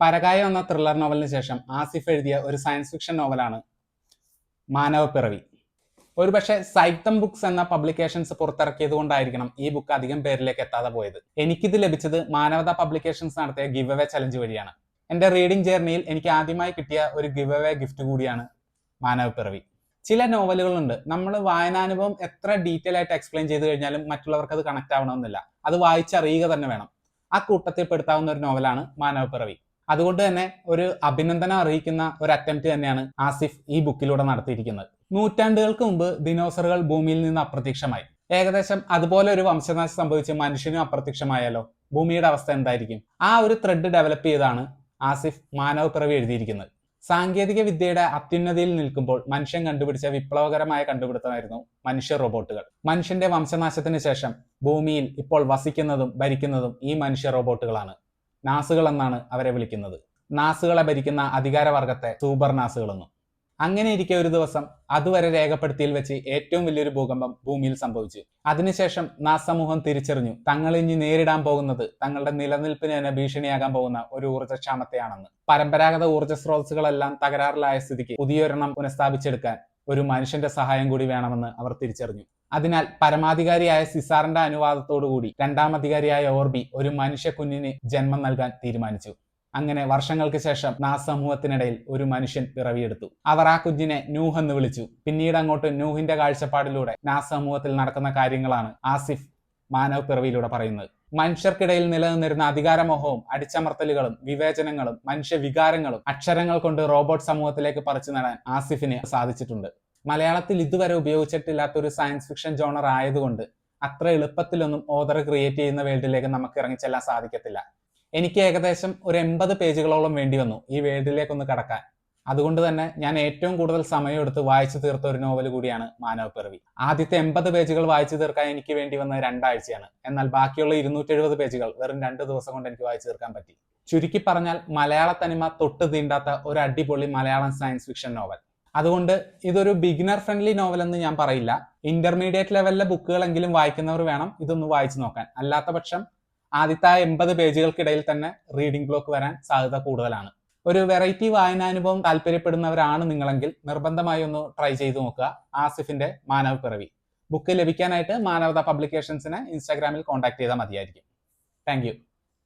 പരകായ എന്ന ത്രില്ലർ നോവലിന് ശേഷം ആസിഫ് എഴുതിയ ഒരു സയൻസ് ഫിക്ഷൻ നോവലാണ് മാനവപ്പിറവി. ഒരുപക്ഷെ സൈത്തം ബുക്സ് എന്ന പബ്ലിക്കേഷൻസ് പുറത്തിറക്കിയത് കൊണ്ടായിരിക്കണം ഈ ബുക്ക് അധികം പേരിലേക്ക് എത്താതെ പോയത്. എനിക്കിത് ലഭിച്ചത് മാനവത പബ്ലിക്കേഷൻസ് നടത്തിയ ഗിവ് അവേ ചലഞ്ച് വഴിയാണ്. എൻ്റെ റീഡിംഗ് ജേർണിയിൽ എനിക്ക് ആദ്യമായി കിട്ടിയ ഒരു ഗിവ് അവേ ഗിഫ്റ്റ് കൂടിയാണ് മാനവപ്പിറവി. ചില നോവലുകളുണ്ട്, നമ്മൾ വായനാനുഭവം എത്ര ഡീറ്റെയിൽ ആയിട്ട് എക്സ്പ്ലെയിൻ ചെയ്ത് കഴിഞ്ഞാലും മറ്റുള്ളവർക്ക് അത് കണക്ട് ആവണമെന്നില്ല. അത് വായിച്ചറിയുക തന്നെ വേണം. ആ കൂട്ടത്തിൽ പെടുത്താവുന്ന ഒരു നോവലാണ് മാനവപ്പിറവി. അതുകൊണ്ട് തന്നെ ഒരു അഭിനന്ദനം അറിയിക്കുന്ന ഒരു അറ്റംപ്റ്റ് തന്നെയാണ് ആസിഫ് ഈ ബുക്കിലൂടെ നടത്തിയിരിക്കുന്നത്. നൂറ്റാണ്ടുകൾക്ക് മുമ്പ് ദിനോസറുകൾ ഭൂമിയിൽ നിന്ന് അപ്രത്യക്ഷമായി. ഏകദേശം അതുപോലെ ഒരു വംശനാശം സംഭവിച്ച് മനുഷ്യനും അപ്രത്യക്ഷമായാലോ, ഭൂമിയുടെ അവസ്ഥ എന്തായിരിക്കും? ആ ഒരു ത്രെഡ് ഡെവലപ്പ് ചെയ്താണ് ആസിഫ് മാനവപ്പിറവി എഴുതിയിരിക്കുന്നത്. സാങ്കേതിക വിദ്യയുടെ അത്യുന്നതിയിൽ നിൽക്കുമ്പോൾ മനുഷ്യൻ കണ്ടുപിടിച്ച വിപ്ലവകരമായ കണ്ടുപിടുത്തമായിരുന്നു മനുഷ്യ റോബോട്ടുകൾ. മനുഷ്യന്റെ വംശനാശത്തിന് ശേഷം ഭൂമിയിൽ ഇപ്പോൾ വസിക്കുന്നതും ഭരിക്കുന്നതും ഈ മനുഷ്യ റോബോട്ടുകളാണ്. നാസുകൾ എന്നാണ് അവരെ വിളിക്കുന്നത്. നാസുകളെ ഭരിക്കുന്ന അധികാരവർഗത്തെ സൂപ്പർ നാസുകൾ എന്നും. അങ്ങനെ ഇരിക്കെ ഒരു ദിവസം അതുവരെ രേഖപ്പെടുത്തിയിൽ വെച്ച് ഏറ്റവും വലിയൊരു ഭൂകമ്പം ഭൂമിയിൽ സംഭവിച്ചു. അതിനുശേഷം നാസ് സമൂഹം തിരിച്ചറിഞ്ഞു തങ്ങൾ ഇനി നേരിടാൻ പോകുന്നത് തങ്ങളുടെ നിലനിൽപ്പിന് തന്നെ ഭീഷണിയാകാൻ പോകുന്ന ഒരു ഊർജ്ജക്ഷാമത്തെയാണെന്ന്. പരമ്പരാഗത ഊർജ്ജ സ്രോതസ്സുകളെല്ലാം തകരാറിലായ സ്ഥിതിക്ക് പുതിയൊരെണ്ണം പുനഃസ്ഥാപിച്ചെടുക്കാൻ ഒരു മനുഷ്യന്റെ സഹായം കൂടി വേണമെന്ന് അവർ തിരിച്ചറിഞ്ഞു. അതിനാൽ പരമാധികാരിയായ സിസാറിന്റെ അനുവാദത്തോടുകൂടി രണ്ടാം അധികാരിയായ ഓർബി ഒരു മനുഷ്യ കുഞ്ഞിന് ജന്മം നൽകാൻ തീരുമാനിച്ചു. അങ്ങനെ വർഷങ്ങൾക്ക് ശേഷം നാസ് സമൂഹത്തിനിടയിൽ ഒരു മനുഷ്യൻ പിറവിയെടുത്തു. അവർ ആ കുഞ്ഞിനെ നൂഹ് എന്ന് വിളിച്ചു. പിന്നീട് അങ്ങോട്ട് നൂഹിന്റെ കാഴ്ചപ്പാടിലൂടെ നാസ് സമൂഹത്തിൽ നടക്കുന്ന കാര്യങ്ങളാണ് ആസിഫ് മാനവപ്പിറവിയിലൂടെ പറയുന്നത്. മനുഷ്യർക്കിടയിൽ നിലനിന്നിരുന്ന അധികാരമോഹവും അടിച്ചമർത്തലുകളും വിവേചനങ്ങളും മനുഷ്യ വികാരങ്ങളും അക്ഷരങ്ങൾ കൊണ്ട് റോബോട്ട് സമൂഹത്തിലേക്ക് പറിച്ചു നടാൻ ആസിഫിന് സാധിച്ചിട്ടുണ്ട്. മലയാളത്തിൽ ഇതുവരെ ഉപയോഗിച്ചിട്ടില്ലാത്ത ഒരു സയൻസ് ഫിക്ഷൻ ജോണർ ആയതുകൊണ്ട് അത്ര എളുപ്പത്തിലൊന്നും ഓതർ ക്രിയേറ്റ് ചെയ്യുന്ന വേൾഡിലേക്ക് നമുക്ക് ഇറങ്ങിച്ചെല്ലാൻ സാധിക്കത്തില്ല. എനിക്ക് ഏകദേശം ഒരു 80 പേജുകളോളം വേണ്ടി വന്നു ഈ വേൾഡിലേക്കൊന്ന് കടക്കാൻ. അതുകൊണ്ട് തന്നെ ഞാൻ ഏറ്റവും കൂടുതൽ സമയമെടുത്ത് വായിച്ചു തീർത്ത ഒരു നോവൽ കൂടിയാണ് മാനവപ്പിറവി. ആദ്യത്തെ 80 പേജുകൾ വായിച്ചു തീർക്കാൻ എനിക്ക് വേണ്ടി വന്നത് 2 ആഴ്ചയാണ്. എന്നാൽ ബാക്കിയുള്ള 270 പേജുകൾ വെറും 2 ദിവസം കൊണ്ട് എനിക്ക് വായിച്ചു തീർക്കാൻ പറ്റി. ചുരുക്കി പറഞ്ഞാൽ മലയാള തനിമ തൊട്ട് തീണ്ടാത്ത ഒരു അടിപൊളി മലയാളം സയൻസ് ഫിക്ഷൻ നോവൽ. അതുകൊണ്ട് ഇതൊരു ബിഗിനർ ഫ്രണ്ട്ലി നോവൽ എന്ന് ഞാൻ പറയില്ല. ഇന്റർമീഡിയറ്റ് ലെവലിലെ ബുക്കുകളെങ്കിലും വായിക്കുന്നവർ വേണം ഇതൊന്ന് വായിച്ചു നോക്കാൻ. അല്ലാത്ത പക്ഷം ആദ്യത്തെ 80 പേജുകൾക്കിടയിൽ തന്നെ റീഡിംഗ് ബ്ലോക്ക് വരാൻ സാധ്യത കൂടുതലാണ്. ഒരു വെറൈറ്റി വായനാനുഭവം താല്പര്യപ്പെടുന്നവരാണ് നിങ്ങളെങ്കിൽ നിർബന്ധമായി ഒന്ന് ട്രൈ ചെയ്ത് നോക്കുക ആസിഫിന്റെ മാനവപ്പിറവി. ബുക്ക് ലഭിക്കാനായിട്ട് മാനവത പബ്ലിക്കേഷൻസിനെ ഇൻസ്റ്റാഗ്രാമിൽ കോൺടാക്ട് ചെയ്താൽ മതിയായിരിക്കും. താങ്ക്